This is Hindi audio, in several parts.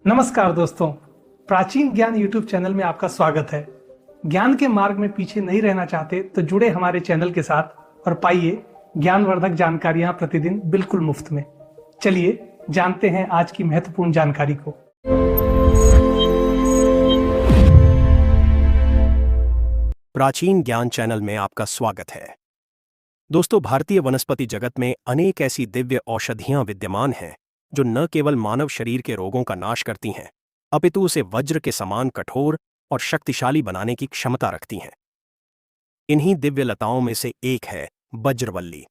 नमस्कार दोस्तों। प्राचीन ज्ञान यूट्यूब चैनल में आपका स्वागत है। ज्ञान के मार्ग में पीछे नहीं रहना चाहते तो जुड़े हमारे चैनल के साथ और पाइए ज्ञानवर्धक जानकारियां प्रतिदिन बिल्कुल मुफ्त में। चलिए जानते हैं आज की महत्वपूर्ण जानकारी को। प्राचीन ज्ञान चैनल में आपका स्वागत है। दोस्तों, भारतीय वनस्पति जगत में अनेक ऐसी दिव्य औषधियां विद्यमान हैं जो न केवल मानव शरीर के रोगों का नाश करती हैं, अपितु उसे वज्र के समान कठोर और शक्तिशाली बनाने की क्षमता रखती हैं। इन्हीं दिव्य लताओं में से एक है बज्रवल्ली,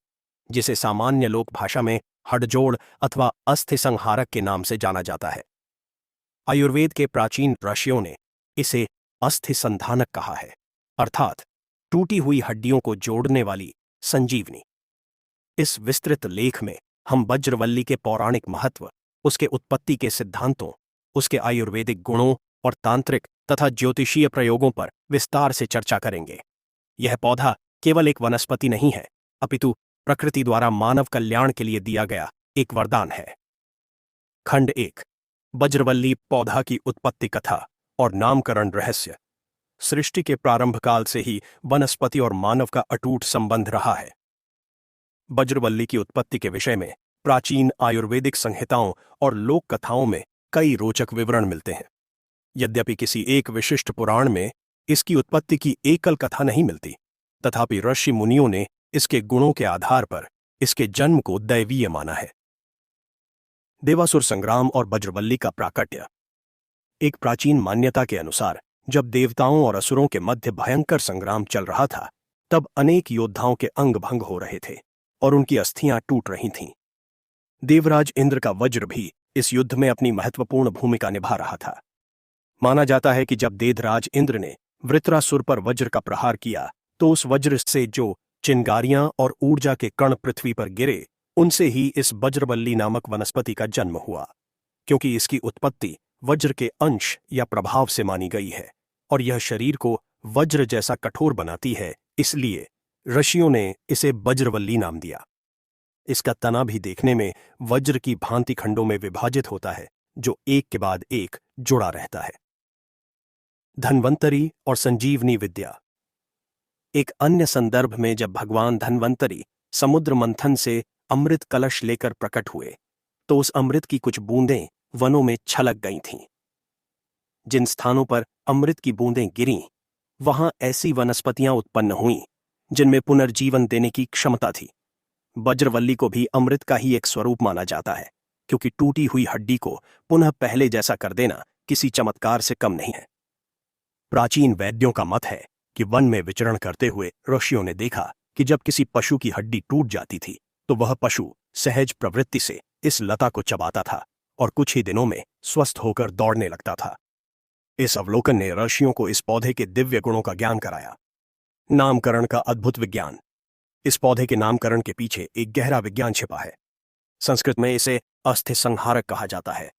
जिसे सामान्य लोक भाषा में हड़जोड़ अथवा अस्थि संहारक के नाम से जाना जाता है। आयुर्वेद के प्राचीन ऋषियों ने इसे अस्थि संधानक कहा है, अर्थात टूटी हुई हड्डियों को जोड़ने वाली संजीवनी। इस विस्तृत लेख में हम बज्रवल्ली के पौराणिक महत्व, उसके उत्पत्ति के सिद्धांतों, उसके आयुर्वेदिक गुणों और तांत्रिक तथा ज्योतिषीय प्रयोगों पर विस्तार से चर्चा करेंगे। यह पौधा केवल एक वनस्पति नहीं है, अपितु प्रकृति द्वारा मानव कल्याण के लिए दिया गया एक वरदान है। खंड 1, बज्रवल्ली पौधा की उत्पत्ति कथा और नामकरण रहस्य। सृष्टि के प्रारंभ काल से ही वनस्पति और मानव का अटूट संबंध रहा है। बज्रवल्ली की उत्पत्ति के विषय में प्राचीन आयुर्वेदिक संहिताओं और लोक कथाओं में कई रोचक विवरण मिलते हैं। यद्यपि किसी एक विशिष्ट पुराण में इसकी उत्पत्ति की एकल कथा नहीं मिलती, तथापि ऋषि मुनियों ने इसके गुणों के आधार पर इसके जन्म को दैवीय माना है। देवासुर संग्राम और बज्रवल्ली का प्राकट्य। एक प्राचीन मान्यता के अनुसार जब देवताओं और असुरों के मध्य भयंकर संग्राम चल रहा था, तब अनेक योद्धाओं के अंग भंग हो रहे थे और उनकी अस्थियां टूट रही थीं। देवराज इंद्र का वज्र भी इस युद्ध में अपनी महत्वपूर्ण भूमिका निभा रहा था। माना जाता है कि जब देवराज इंद्र ने वृत्रासुर पर वज्र का प्रहार किया, तो उस वज्र से जो चिंगारियां और ऊर्जा के कण पृथ्वी पर गिरे, उनसे ही इस बज्रवल्ली नामक वनस्पति का जन्म हुआ। क्योंकि इसकी उत्पत्ति वज्र के अंश या प्रभाव से मानी गई है और यह शरीर को वज्र जैसा कठोर बनाती है, इसलिए ऋषियों ने इसे बज्रवल्ली नाम दिया। इसका तना भी देखने में वज्र की भांति खंडों में विभाजित होता है, जो एक के बाद एक जुड़ा रहता है। धन्वंतरी और संजीवनी विद्या। एक अन्य संदर्भ में जब भगवान धन्वंतरी समुद्र मंथन से अमृत कलश लेकर प्रकट हुए, तो उस अमृत की कुछ बूंदें वनों में छलक गई थीं। जिन स्थानों पर अमृत की बूंदें गिरीं, वहां ऐसी वनस्पतियां उत्पन्न हुईं जिनमें पुनर्जीवन देने की क्षमता थी। बज्रवल्ली को भी अमृत का ही एक स्वरूप माना जाता है, क्योंकि टूटी हुई हड्डी को पुनः पहले जैसा कर देना किसी चमत्कार से कम नहीं है। प्राचीन वैद्यों का मत है कि वन में विचरण करते हुए ऋषियों ने देखा कि जब किसी पशु की हड्डी टूट जाती थी, तो वह पशु सहज प्रवृत्ति से इस लता को चबाता था और कुछ ही दिनों में स्वस्थ होकर दौड़ने लगता था। इस अवलोकन ने ऋषियों को इस पौधे के दिव्य गुणों का ज्ञान कराया। नामकरण का अद्भुत विज्ञान। इस पौधे के नामकरण के पीछे एक गहरा विज्ञान छिपा है। संस्कृत में इसे अस्थि संहारक कहा जाता है।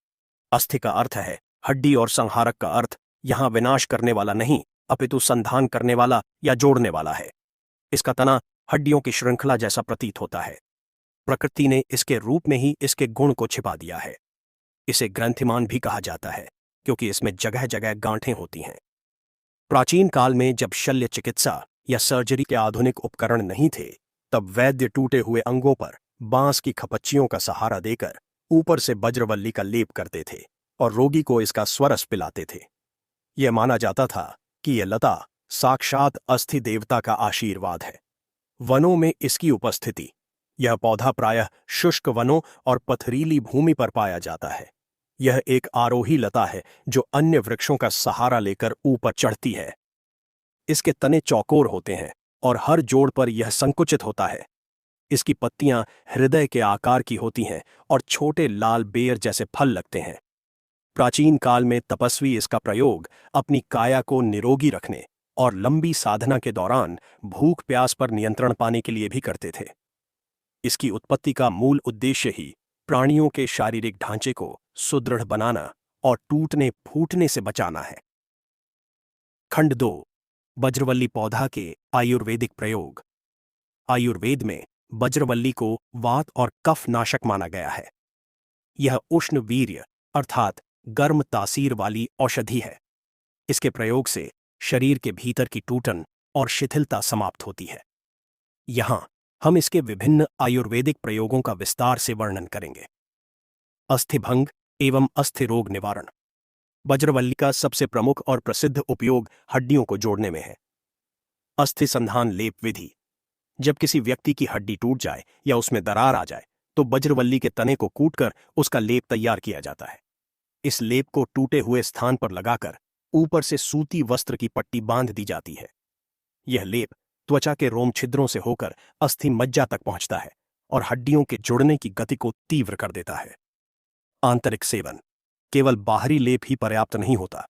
अस्थि का अर्थ है हड्डी और संहारक का अर्थ यहां विनाश करने वाला नहीं, अपितु संधान करने वाला या जोड़ने वाला है। इसका तना हड्डियों की श्रृंखला जैसा प्रतीत होता है। प्रकृति ने इसके रूप में ही इसके गुण को छिपा दिया है। इसे ग्रंथिमान भी कहा जाता है, क्योंकि इसमें जगह जगह गांठें होती हैं। प्राचीन काल में जब शल्य चिकित्सा या सर्जरी के आधुनिक उपकरण नहीं थे, तब वैद्य टूटे हुए अंगों पर बांस की खपच्चियों का सहारा देकर ऊपर से बज्रवल्ली का लेप करते थे और रोगी को इसका स्वरस पिलाते थे। यह माना जाता था कि यह लता साक्षात अस्थि देवता का आशीर्वाद है। वनों में इसकी उपस्थिति। यह पौधा प्रायः शुष्क वनों और पथरीली भूमि पर पाया जाता है। यह एक आरोही लता है जो अन्य वृक्षों का सहारा लेकर ऊपर चढ़ती है। इसके तने चौकोर होते हैं और हर जोड़ पर यह संकुचित होता है। इसकी पत्तियां हृदय के आकार की होती हैं और छोटे लाल बेर जैसे फल लगते हैं। प्राचीन काल में तपस्वी इसका प्रयोग अपनी काया को निरोगी रखने और लंबी साधना के दौरान भूख प्यास पर नियंत्रण पाने के लिए भी करते थे। इसकी उत्पत्ति का मूल उद्देश्य ही प्राणियों के शारीरिक ढांचे को सुदृढ़ बनाना और टूटने फूटने से बचाना है। खंड 2, बज्रवल्ली पौधा के आयुर्वेदिक प्रयोग। आयुर्वेद में बज्रवल्ली को वात और कफ नाशक माना गया है। यह उष्ण वीर्य अर्थात गर्म तासीर वाली औषधि है। इसके प्रयोग से शरीर के भीतर की टूटन और शिथिलता समाप्त होती है। यहां हम इसके विभिन्न आयुर्वेदिक प्रयोगों का विस्तार से वर्णन करेंगे। अस्थिभंग एवं अस्थि रोग निवारण। बज्रवल्ली का सबसे प्रमुख और प्रसिद्ध उपयोग हड्डियों को जोड़ने में है। अस्थि संधान लेप विधि। जब किसी व्यक्ति की हड्डी टूट जाए या उसमें दरार आ जाए तो बज्रवल्ली के तने को कूटकर उसका लेप तैयार किया जाता है। इस लेप को टूटे हुए स्थान पर लगाकर ऊपर से सूती वस्त्र की पट्टी बांध दी जाती है। यह लेप त्वचा के रोम छिद्रों से होकर अस्थि मज्जा तक पहुंचता है और हड्डियों के जुड़ने की गति को तीव्र कर देता है। आंतरिक सेवन। केवल बाहरी लेप ही पर्याप्त नहीं होता।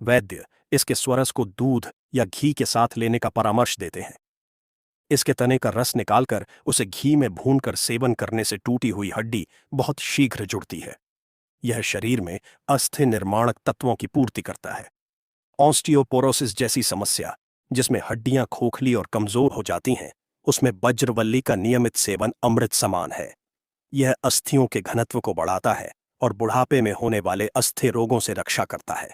वैद्य इसके स्वरस को दूध या घी के साथ लेने का परामर्श देते हैं। इसके तने का रस निकालकर उसे घी में भूनकर सेवन करने से टूटी हुई हड्डी बहुत शीघ्र जुड़ती है। यह शरीर में अस्थि निर्माणक तत्वों की पूर्ति करता है। ऑस्टियोपोरोसिस जैसी समस्या, जिसमें हड्डियां खोखली और कमजोर हो जाती हैं, उसमें बज्रवल्ली का नियमित सेवन अमृत समान है। यह अस्थियों के घनत्व को बढ़ाता है और बुढ़ापे में होने वाले अस्थि रोगों से रक्षा करता है।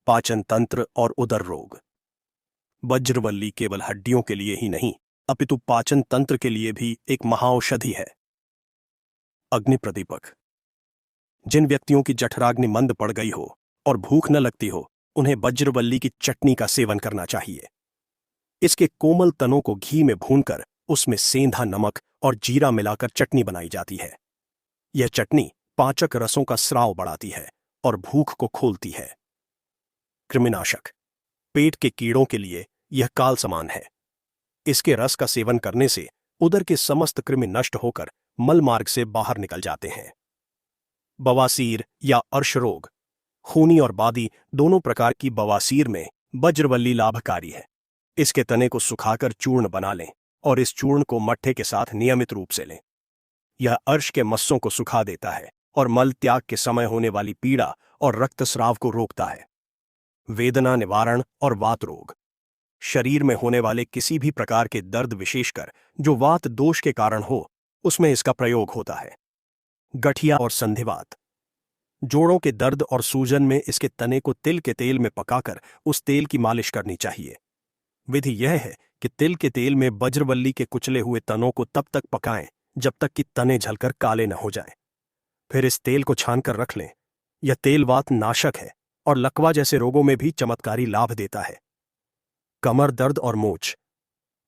पाचन तंत्र और उदर रोग। बज्रवल्ली केवल हड्डियों के लिए ही नहीं अपितु पाचन तंत्र के लिए भी एक महाऔषधि है। अग्नि प्रदीपक। जिन व्यक्तियों की जठराग्नि मंद पड़ गई हो और भूख न लगती हो, उन्हें बज्रवल्ली की चटनी का सेवन करना चाहिए। इसके कोमल तनों को घी में भूनकर उसमें सेंधा नमक और जीरा मिलाकर चटनी बनाई जाती है। यह चटनी पाचक रसों का स्राव बढ़ाती है और भूख को खोलती है। कृमिनाशक। पेट के कीड़ों के लिए यह काल समान है। इसके रस का सेवन करने से उदर के समस्त कृमि नष्ट होकर मल मार्ग से बाहर निकल जाते हैं। बवासीर या अर्श रोग। खूनी और बादी दोनों प्रकार की बवासीर में बज्रवल्ली लाभकारी है। इसके तने को सुखाकर चूर्ण बना लें और इस चूर्ण को मट्ठे के साथ नियमित रूप से लें। यह अर्श के मस्सों को सुखा देता है और मल त्याग के समय होने वाली पीड़ा और रक्तस्राव को रोकता है। वेदना निवारण और वात रोग। शरीर में होने वाले किसी भी प्रकार के दर्द, विशेषकर जो वात दोष के कारण हो, उसमें इसका प्रयोग होता है। गठिया और संधिवात। जोड़ों के दर्द और सूजन में इसके तने को तिल के तेल में पकाकर उस तेल की मालिश करनी चाहिए। विधि यह है कि तिल के तेल में बज्रवल्ली के कुचले हुए तनों को तब तक पकाएं जब तक कि तने झलकर काले न हो जाएं। फिर इस तेल को छानकर रख लें। यह तेल वात नाशक है और लकवा जैसे रोगों में भी चमत्कारी लाभ देता है। कमर दर्द और मोच।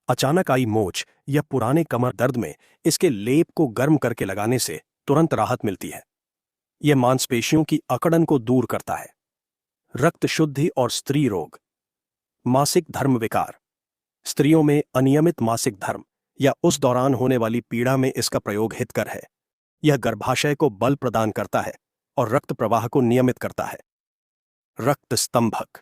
अचानक आई मोच या पुराने कमर दर्द में इसके लेप को गर्म करके लगाने से तुरंत राहत मिलती है। यह मांसपेशियों की अकड़न को दूर करता है। रक्त शुद्धि और स्त्री रोग। मासिक धर्म विकार। स्त्रियों में अनियमित मासिक धर्म या उस दौरान होने वाली पीड़ा में इसका प्रयोग हितकर है। यह गर्भाशय को बल प्रदान करता है और रक्त प्रवाह को नियमित करता है। रक्त स्तंभक।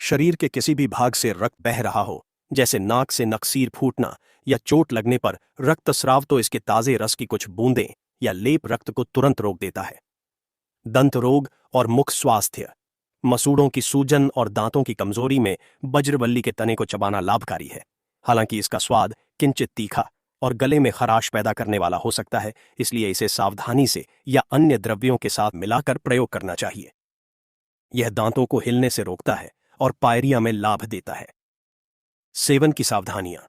शरीर के किसी भी भाग से रक्त बह रहा हो, जैसे नाक से नकसीर फूटना या चोट लगने पर रक्तस्राव, तो इसके ताजे रस की कुछ बूंदें या लेप रक्त को तुरंत रोक देता है। दंत रोग और मुख स्वास्थ्य। मसूड़ों की सूजन और दांतों की कमजोरी में बज्रवल्ली के तने को चबाना लाभकारी है। हालांकि इसका स्वाद किंचित तीखा और गले में खराश पैदा करने वाला हो सकता है, इसलिए इसे सावधानी से या अन्य द्रव्यों के साथ मिलाकर प्रयोग करना चाहिए। यह दांतों को हिलने से रोकता है और पायरिया में लाभ देता है। सेवन की सावधानियां।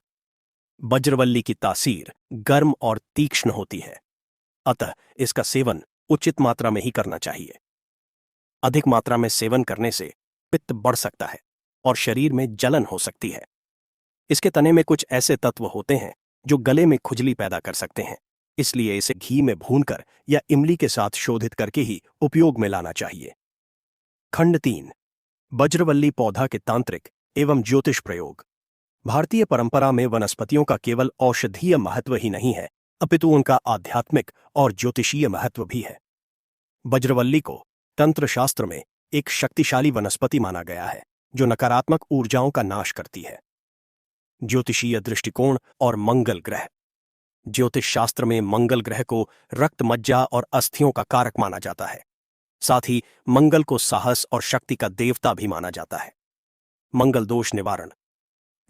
बज्रवल्ली की तासीर गर्म और तीक्ष्ण होती है, अतः इसका सेवन उचित मात्रा में ही करना चाहिए। अधिक मात्रा में सेवन करने से पित्त बढ़ सकता है और शरीर में जलन हो सकती है। इसके तने में कुछ ऐसे तत्व होते हैं जो गले में खुजली पैदा कर सकते हैं, इसलिए इसे घी में भूनकर या इमली के साथ शोधित करके ही उपयोग में लाना चाहिए। खंड 3। बज्रवल्ली पौधा के तांत्रिक एवं ज्योतिष प्रयोग। भारतीय परंपरा में वनस्पतियों का केवल औषधीय महत्व ही नहीं है, अपितु उनका आध्यात्मिक और ज्योतिषीय महत्व भी है। बज्रवल्ली को तंत्र शास्त्र में एक शक्तिशाली वनस्पति माना गया है जो नकारात्मक ऊर्जाओं का नाश करती है। ज्योतिषीय दृष्टिकोण और मंगल ग्रह। ज्योतिष शास्त्र में मंगल ग्रह को रक्त, मज्जा और अस्थियों का कारक माना जाता है। साथ ही मंगल को साहस और शक्ति का देवता भी माना जाता है। मंगल दोष निवारण।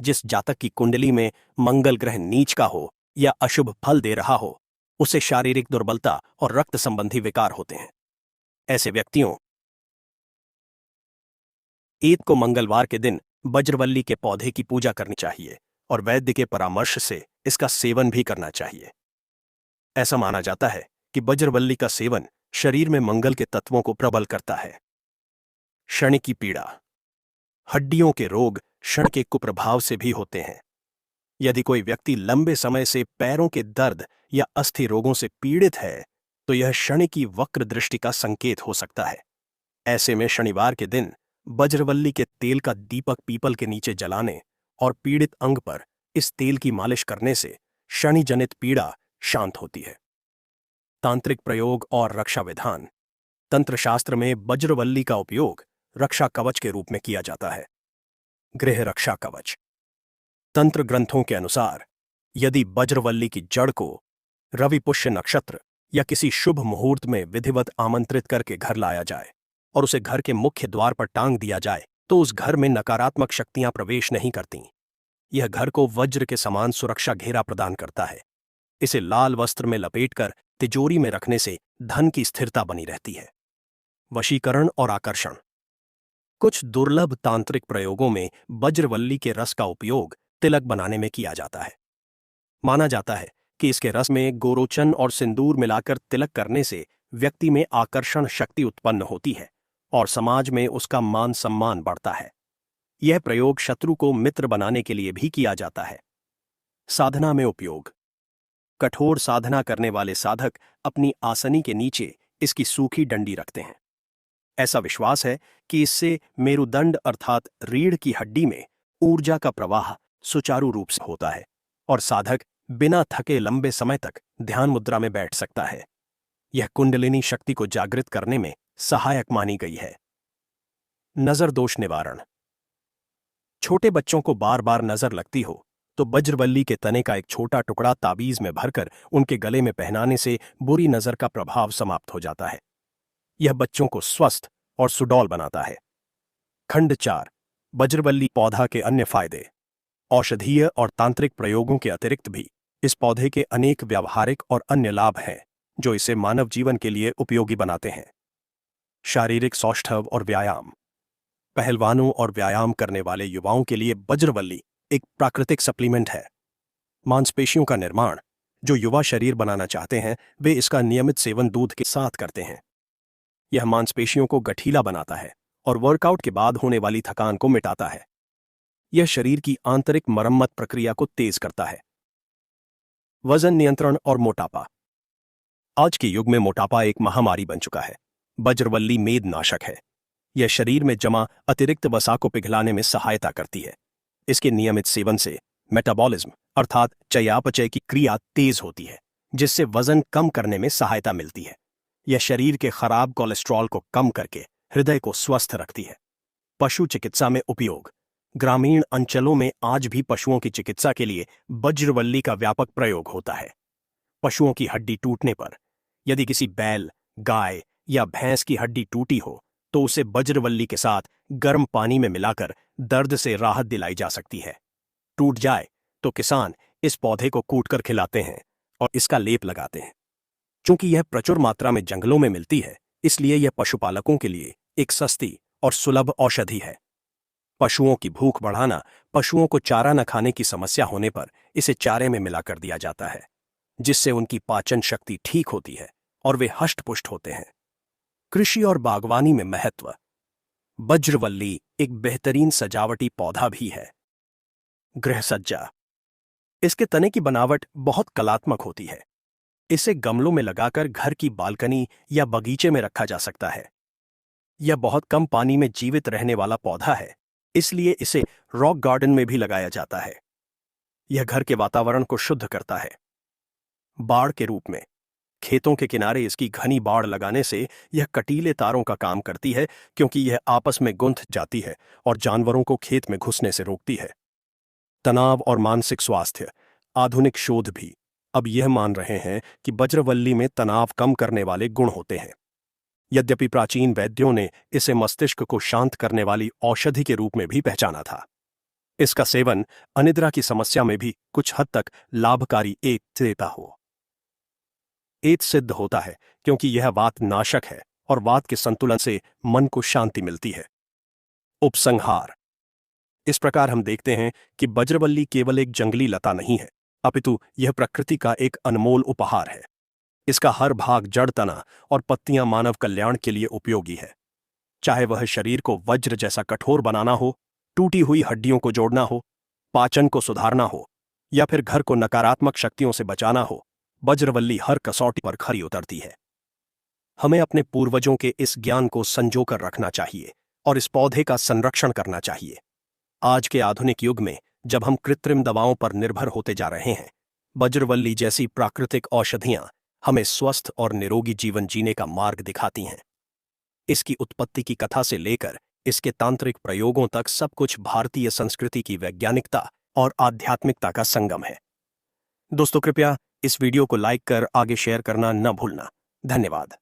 जिस जातक की कुंडली में मंगल ग्रह नीच का हो या अशुभ फल दे रहा हो, उसे शारीरिक दुर्बलता और रक्त संबंधी विकार होते हैं। ऐसे व्यक्तियों ईद को मंगलवार के दिन बजरवल्ली के पौधे की पूजा करनी चाहिए और वैद्य के परामर्श से इसका सेवन भी करना चाहिए। ऐसा माना जाता है कि बजरवल्ली का सेवन शरीर में मंगल के तत्वों को प्रबल करता है। शनि की पीड़ा। हड्डियों के रोग शनि के कुप्रभाव से भी होते हैं। यदि कोई व्यक्ति लंबे समय से पैरों के दर्द या अस्थि रोगों से पीड़ित है तो यह शनि की वक्र दृष्टि का संकेत हो सकता है। ऐसे में शनिवार के दिन बजरवल्ली के तेल का दीपक पीपल के नीचे जलाने और पीड़ित अंग पर इस तेल की मालिश करने से शनि जनित पीड़ा शांत होती है। तांत्रिक प्रयोग और रक्षा विधान। तंत्रशास्त्र में बजरवल्ली का उपयोग रक्षा कवच के रूप में किया जाता है। गृह रक्षा कवच। तंत्र ग्रंथों के अनुसार यदि बजरवल्ली की जड़ को रवि पुष्य नक्षत्र या किसी शुभ मुहूर्त में विधिवत आमंत्रित करके घर लाया जाए और उसे घर के मुख्य द्वार पर टांग दिया जाए तो उस घर में नकारात्मक शक्तियां प्रवेश नहीं करती। यह घर को वज्र के समान सुरक्षा घेरा प्रदान करता है। इसे लाल वस्त्र में लपेटकर तिजोरी में रखने से धन की स्थिरता बनी रहती है। वशीकरण और आकर्षण। कुछ दुर्लभ तांत्रिक प्रयोगों में बजरवल्ली के रस का उपयोग तिलक बनाने में किया जाता है। माना जाता है कि इसके रस में गोरोचन और सिंदूर मिलाकर तिलक करने से व्यक्ति में आकर्षण शक्ति उत्पन्न होती है और समाज में उसका मान सम्मान बढ़ता है। यह प्रयोग शत्रु को मित्र बनाने के लिए भी किया जाता है। साधना में उपयोग। कठोर साधना करने वाले साधक अपनी आसनी के नीचे इसकी सूखी डंडी रखते हैं। ऐसा विश्वास है कि इससे मेरुदंड अर्थात रीढ़ की हड्डी में ऊर्जा का प्रवाह सुचारू रूप से होता है और साधक बिना थके लंबे समय तक ध्यान मुद्रा में बैठ सकता है। यह कुंडलिनी शक्ति को जागृत करने में सहायक मानी गई है। नजर दोष निवारण। छोटे बच्चों को बार बार नजर लगती हो तो बजरवल्ली के तने का एक छोटा टुकड़ा ताबीज में भरकर उनके गले में पहनाने से बुरी नजर का प्रभाव समाप्त हो जाता है। यह बच्चों को स्वस्थ और सुडौल बनाता है। खंड 4। बजरवल्ली पौधा के अन्य फायदे। औषधीय और तांत्रिक प्रयोगों के अतिरिक्त भी इस पौधे के अनेक व्यावहारिक और अन्य लाभ हैं जो इसे मानव जीवन के लिए उपयोगी बनाते हैं। शारीरिक सौष्ठव और व्यायाम। पहलवानों और व्यायाम करने वाले युवाओं के लिए बजरवल्ली एक प्राकृतिक सप्लीमेंट है। मांसपेशियों का निर्माण। जो युवा शरीर बनाना चाहते हैं वे इसका नियमित सेवन दूध के साथ करते हैं। यह मांसपेशियों को गठीला बनाता है और वर्कआउट के बाद होने वाली थकान को मिटाता है। यह शरीर की आंतरिक मरम्मत प्रक्रिया को तेज करता है। वजन नियंत्रण और मोटापा। आज के युग में मोटापा एक महामारी बन चुका है। बजरवल्ली मेदनाशक है। यह शरीर में जमा अतिरिक्त वसा को पिघलाने में सहायता करती है। इसके नियमित सेवन से मेटाबॉलिज्म अर्थात चयापचय की क्रिया तेज होती है जिससे वजन कम करने में सहायता मिलती है। यह शरीर के खराब कोलेस्ट्रॉल को कम करके हृदय को स्वस्थ रखती है। पशु चिकित्सा में उपयोग। ग्रामीण अंचलों में आज भी पशुओं की चिकित्सा के लिए बजरवल्ली का व्यापक प्रयोग होता है। पशुओं की हड्डी टूटने पर यदि किसी बैल, गाय या भैंस की हड्डी टूटी हो तो उसे बजरवल्ली के साथ गर्म पानी में मिलाकर दर्द से राहत दिलाई जा सकती है। टूट जाए तो किसान इस पौधे को कूटकर खिलाते हैं और इसका लेप लगाते हैं। चूंकि यह प्रचुर मात्रा में जंगलों में मिलती है इसलिए यह पशुपालकों के लिए एक सस्ती और सुलभ औषधि है। पशुओं की भूख बढ़ाना। पशुओं को चारा न खाने की समस्या होने पर इसे चारे में मिलाकर दिया जाता है जिससे उनकी पाचन शक्ति ठीक होती है और वे हष्ट-पुष्ट होते हैं। कृषि और बागवानी में महत्व। बजरवल्ली एक बेहतरीन सजावटी पौधा भी है। गृह सज्जा। इसके तने की बनावट बहुत कलात्मक होती है। इसे गमलों में लगाकर घर की बालकनी या बगीचे में रखा जा सकता है। यह बहुत कम पानी में जीवित रहने वाला पौधा है इसलिए इसे रॉक गार्डन में भी लगाया जाता है। यह घर के वातावरण को शुद्ध करता है। बाड़ के रूप में। खेतों के किनारे इसकी घनी बाड़ लगाने से यह कटीले तारों का काम करती है क्योंकि यह आपस में गुंथ जाती है और जानवरों को खेत में घुसने से रोकती है। तनाव और मानसिक स्वास्थ्य। आधुनिक शोध भी अब यह मान रहे हैं कि बजरवल्ली में तनाव कम करने वाले गुण होते हैं। यद्यपि प्राचीन वैद्यों ने इसे मस्तिष्क को शांत करने वाली औषधि के रूप में भी पहचाना था। इसका सेवन अनिद्रा की समस्या में भी कुछ हद तक लाभकारी देता हो। एत सिद्ध होता है क्योंकि यह वात नाशक है और वात के संतुलन से मन को शांति मिलती है। उपसंहार। इस प्रकार हम देखते हैं कि बज्रवल्ली केवल एक जंगली लता नहीं है, अपितु यह प्रकृति का एक अनमोल उपहार है। इसका हर भाग, जड़, तना और पत्तियां मानव कल्याण के लिए उपयोगी है। चाहे वह शरीर को वज्र जैसा कठोर बनाना हो, टूटी हुई हड्डियों को जोड़ना हो, पाचन को सुधारना हो, या फिर घर को नकारात्मक शक्तियों से बचाना हो, बज्रवल्ली हर कसौटी पर खरी उतरती है। हमें अपने पूर्वजों के इस ज्ञान को संजोकर रखना चाहिए और इस पौधे का संरक्षण करना चाहिए। आज के आधुनिक युग में जब हम कृत्रिम दवाओं पर निर्भर होते जा रहे हैं, बज्रवल्ली जैसी प्राकृतिक औषधियां हमें स्वस्थ और निरोगी जीवन जीने का मार्ग दिखाती हैं। इसकी उत्पत्ति की कथा से लेकर इसके तांत्रिक प्रयोगों तक सब कुछ भारतीय संस्कृति की वैज्ञानिकता और आध्यात्मिकता का संगम है। दोस्तों, कृपया इस वीडियो को लाइक कर आगे शेयर करना न भूलना। धन्यवाद।